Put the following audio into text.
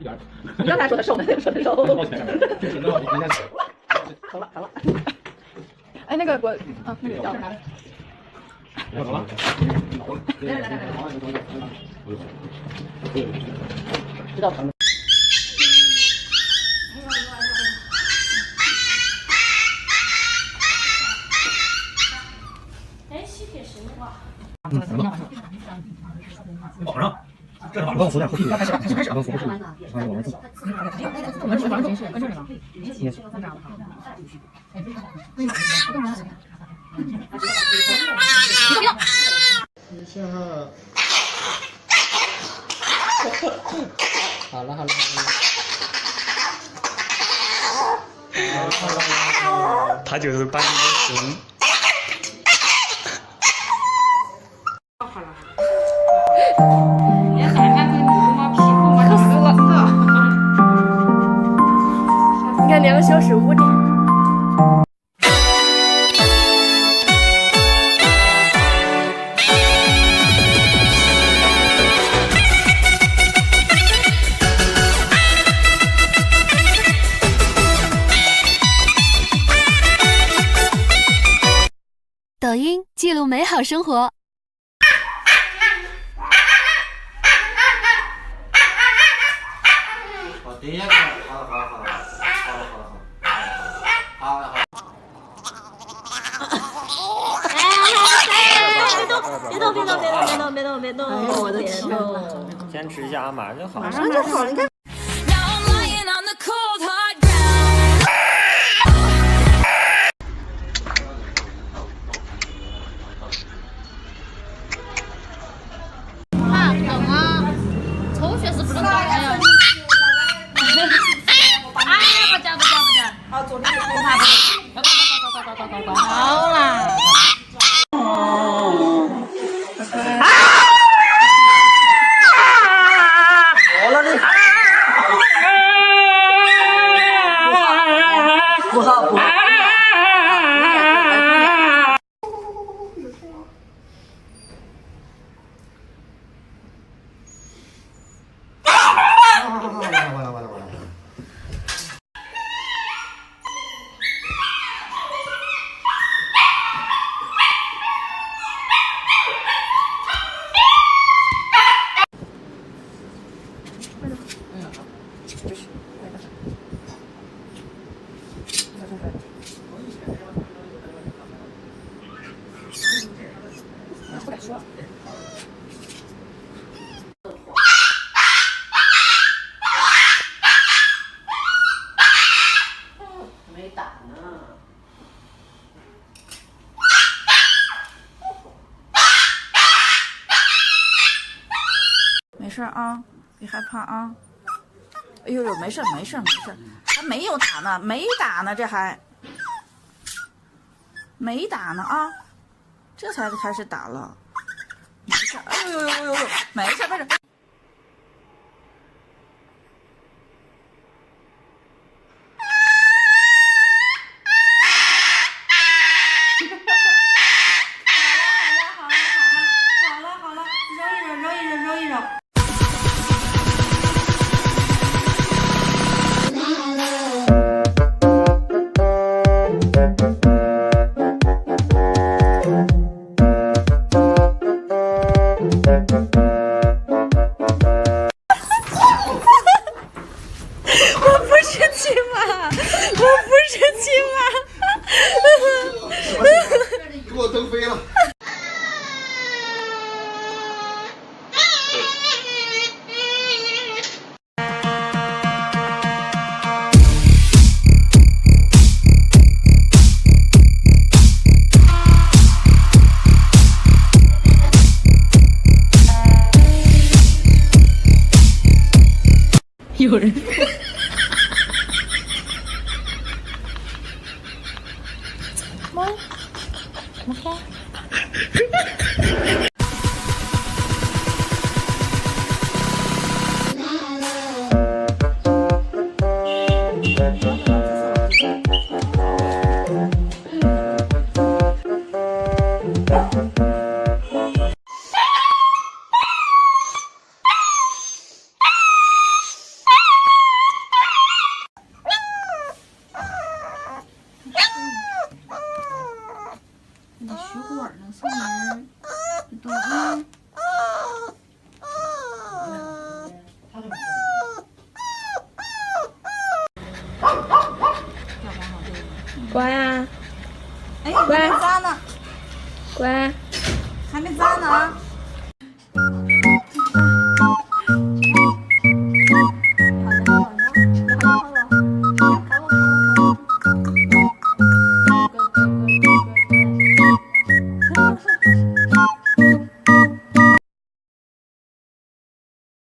一点。你刚才说的瘦，说的瘦。抱歉，成了。哎，那个我，那个叫。我走了。来，知道疼。哎，吸铁石哇！绑上。这是绑上，扶点后屁股。开始，扶后屁股。我们自。我们是玩真是跟这里吗？好了。他就是把你的心。渴死了！你看2个小时5点。抖音记录美好生活。好的呀，好。别动！哎呦我的天呐！坚持一下，马上就好。马上就好了，你看。等啊！抽血是不能动的呀！哎呀，不讲！啊，左边。搞！好啦！不好。完了。不敢说。没打呢。没事啊，别害怕啊。哎呦，没事，还没有打呢，没打呢，这还没打呢啊，这才开始打了。没事，哎呦，没事。好了，揉一揉。给我蹬飞了。有人。乖啊，哎，还没扎呢，乖。还没扎呢啊！